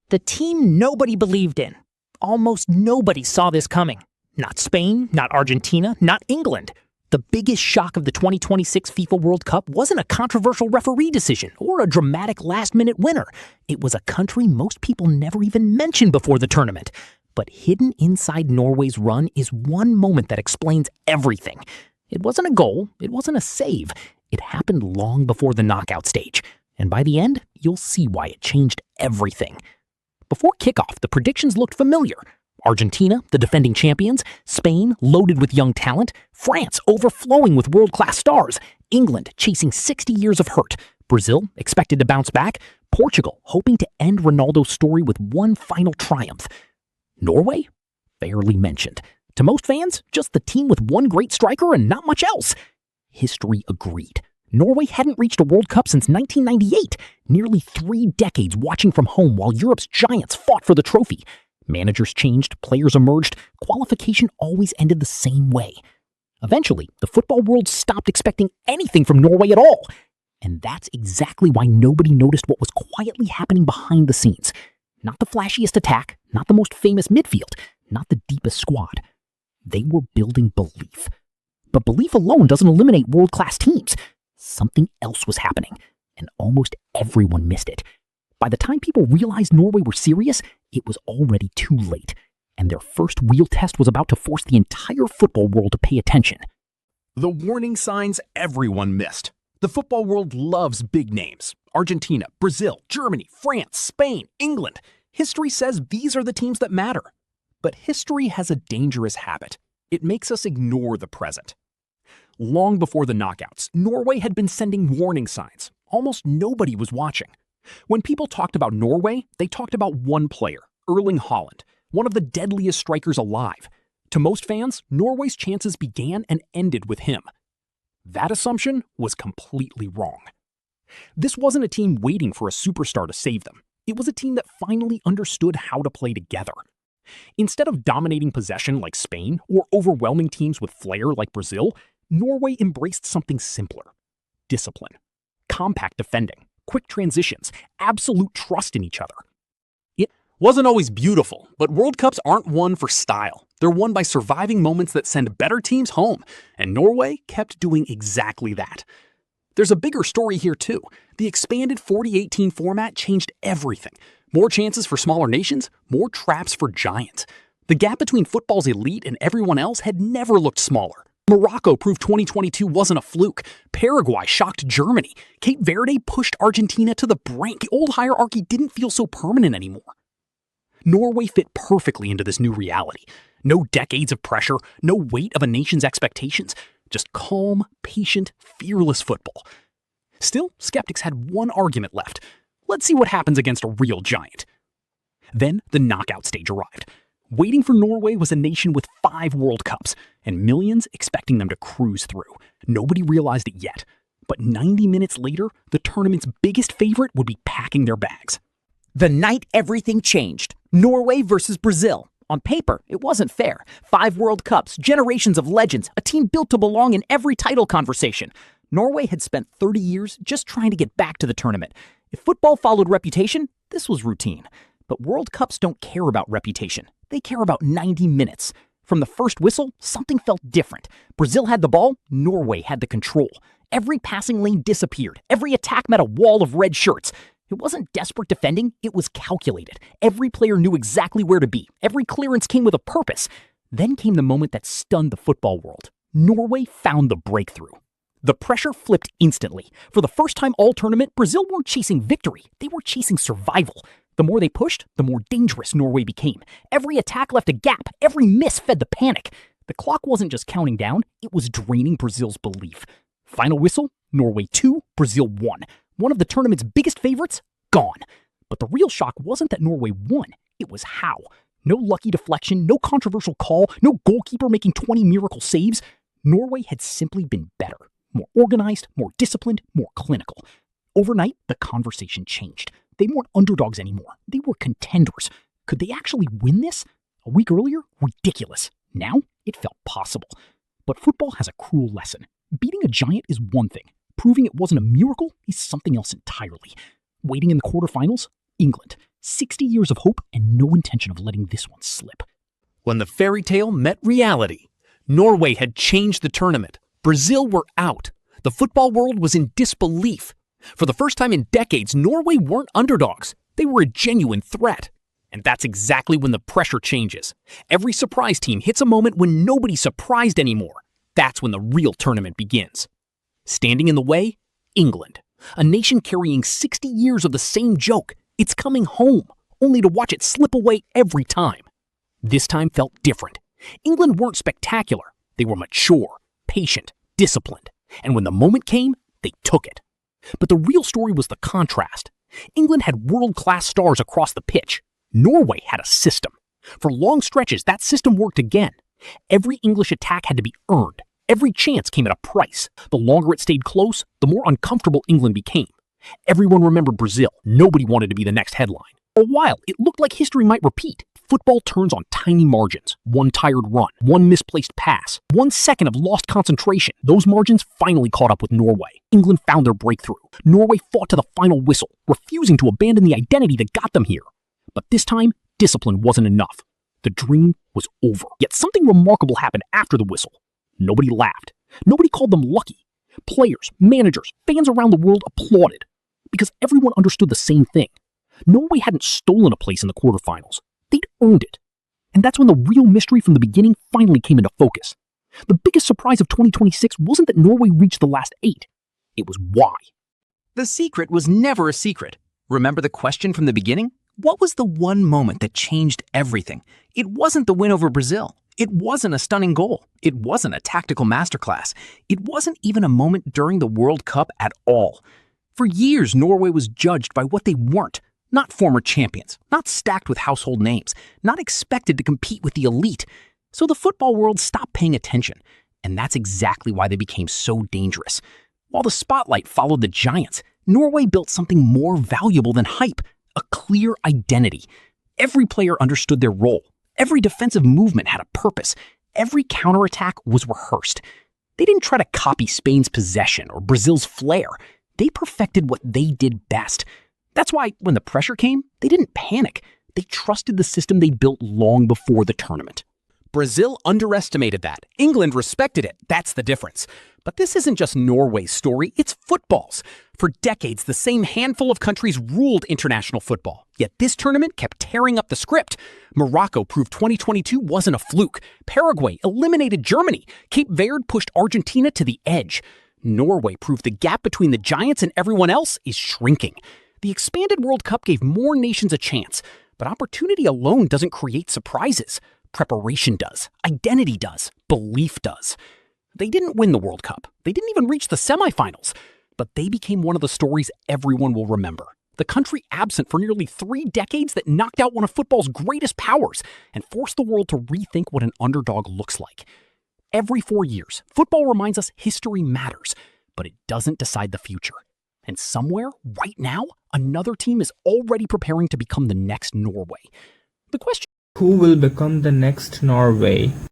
The team nobody believed in. Almost nobody saw this coming. Not Spain, not Argentina, not England. The biggest shock of the 2026 FIFA World Cup wasn't a controversial referee decision or a dramatic last-minute winner. It was a country most people never even mentioned before the tournament. But hidden inside Norway's run is one moment that explains everything. It wasn't a goal, it wasn't a save. It happened long before the knockout stage. And by the end, you'll see why it changed everything. Before kickoff, the predictions looked familiar. Argentina, the defending champions, Spain, loaded with young talent, France, overflowing with world-class stars, England, chasing 60 years of hurt, Brazil, expected to bounce back, Portugal, hoping to end Ronaldo's story with one final triumph. Norway? Barely mentioned. To most fans, just the team with one great striker and not much else. History agreed. Norway hadn't reached a World Cup since 1998, nearly 3 decades watching from home while Europe's giants fought for the trophy. Managers changed, players emerged, qualification always ended the same way. Eventually, the football world stopped expecting anything from Norway at all. And that's exactly why nobody noticed what was quietly happening behind the scenes. Not the flashiest attack, not the most famous midfield, not the deepest squad. They were building belief. But belief alone doesn't eliminate world-class teams. Something else was happening, and almost everyone missed it. By the time people realized Norway were serious, it was already too late, and their first real test was about to force the entire football world to pay attention. The warning signs everyone missed. The football world loves big names. Argentina, Brazil, Germany, France, Spain, England. History says these are the teams that matter. But history has a dangerous habit. It makes us ignore the present. Long before the knockouts, Norway had been sending warning signs. Almost nobody was watching. When people talked about Norway, they talked about one player, Erling Haaland, one of the deadliest strikers alive. To most fans, Norway's chances began and ended with him. That assumption was completely wrong. This wasn't a team waiting for a superstar to save them. It was a team that finally understood how to play together. Instead of dominating possession like Spain or overwhelming teams with flair like Brazil, Norway embraced something simpler: discipline, compact defending, quick transitions, absolute trust in each other. It wasn't always beautiful, but World Cups aren't won for style. They're won by surviving moments that send better teams home, and Norway kept doing exactly that. There's a bigger story here too. The expanded 40-18 format changed everything. More chances for smaller nations, more traps for giants. The gap between football's elite and everyone else had never looked smaller. Morocco proved 2022 wasn't a fluke. Paraguay shocked Germany. Cape Verde pushed Argentina to the brink. The old hierarchy didn't feel so permanent anymore. Norway fit perfectly into this new reality. No decades of pressure, no weight of a nation's expectations. Just calm, patient, fearless football. Still, skeptics had one argument left. Let's see what happens against a real giant. Then the knockout stage arrived. Waiting for Norway was a nation with 5 World Cups, and millions expecting them to cruise through. Nobody realized it yet, but 90 minutes later, the tournament's biggest favorite would be packing their bags. The night everything changed. Norway versus Brazil. On paper, it wasn't fair. 5 World Cups, generations of legends, a team built to belong in every title conversation. Norway had spent 30 years just trying to get back to the tournament. If football followed reputation, this was routine. But World Cups don't care about reputation. They care about 90 minutes. From the first whistle, something felt different. Brazil had the ball, Norway had the control. Every passing lane disappeared. Every attack met a wall of red shirts. It wasn't desperate defending, it was calculated. Every player knew exactly where to be. Every clearance came with a purpose. Then came the moment that stunned the football world. Norway found the breakthrough. The pressure flipped instantly. For the first time all tournament, Brazil weren't chasing victory. They were chasing survival. The more they pushed, the more dangerous Norway became. Every attack left a gap. Every miss fed the panic. The clock wasn't just counting down, it was draining Brazil's belief. Final whistle, Norway 2, Brazil 1. One of the tournament's biggest favorites, gone. But the real shock wasn't that Norway won, it was how. No lucky deflection, no controversial call, no goalkeeper making 20 miracle saves. Norway had simply been better. More organized, more disciplined, more clinical. Overnight, the conversation changed. They weren't underdogs anymore. They were contenders. Could they actually win this? A week earlier, ridiculous. Now, it felt possible. But football has a cruel lesson. Beating a giant is one thing. Proving it wasn't a miracle is something else entirely. Waiting in the quarterfinals, England. 60 years of hope and no intention of letting this one slip. When the fairy tale met reality, Norway had changed the tournament. Brazil were out. The football world was in disbelief. For the first time in decades, Norway weren't underdogs. They were a genuine threat. And that's exactly when the pressure changes. Every surprise team hits a moment when nobody's surprised anymore. That's when the real tournament begins. Standing in the way? England. A nation carrying 60 years of the same joke. It's coming home, only to watch it slip away every time. This time felt different. England weren't spectacular. They were mature, patient, disciplined. And when the moment came, they took it. But the real story was the contrast. England had world-class stars across the pitch. Norway had a system. For long stretches, that system worked again. Every English attack had to be earned. Every chance came at a price. The longer it stayed close, the more uncomfortable England became. Everyone remembered Brazil. Nobody wanted to be the next headline. For a while, it looked like history might repeat. Football turns on tiny margins. One tired run, one misplaced pass, 1 second of lost concentration. Those margins finally caught up with Norway. England found their breakthrough. Norway fought to the final whistle, refusing to abandon the identity that got them here. But this time, discipline wasn't enough. The dream was over. Yet something remarkable happened after the whistle. Nobody laughed. Nobody called them lucky. Players, managers, fans around the world applauded. Because everyone understood the same thing. Norway hadn't stolen a place in the quarterfinals. They'd earned it. And that's when the real mystery from the beginning finally came into focus. The biggest surprise of 2026 wasn't that Norway reached the last 8. It was why. The secret was never a secret. Remember the question from the beginning? What was the one moment that changed everything? It wasn't the win over Brazil. It wasn't a stunning goal. It wasn't a tactical masterclass. It wasn't even a moment during the World Cup at all. For years, Norway was judged by what they weren't. Not former champions, not stacked with household names, not expected to compete with the elite. So the football world stopped paying attention. And that's exactly why they became so dangerous. While the spotlight followed the giants, Norway built something more valuable than hype, a clear identity. Every player understood their role. Every defensive movement had a purpose. Every counterattack was rehearsed. They didn't try to copy Spain's possession or Brazil's flair. They perfected what they did best. That's why, when the pressure came, they didn't panic. They trusted the system they'd built long before the tournament. Brazil underestimated that. England respected it. That's the difference. But this isn't just Norway's story, it's football's. For decades, the same handful of countries ruled international football. Yet this tournament kept tearing up the script. Morocco proved 2022 wasn't a fluke. Paraguay eliminated Germany. Cape Verde pushed Argentina to the edge. Norway proved the gap between the giants and everyone else is shrinking. The expanded World Cup gave more nations a chance, but opportunity alone doesn't create surprises. Preparation does, identity does, belief does. They didn't win the World Cup. They didn't even reach the semifinals. But they became one of the stories everyone will remember. The country absent for nearly 3 decades that knocked out one of football's greatest powers and forced the world to rethink what an underdog looks like. Every 4 years, football reminds us history matters, but it doesn't decide the future. And somewhere, right now, another team is already preparing to become the next Norway. The question: who will become the next Norway?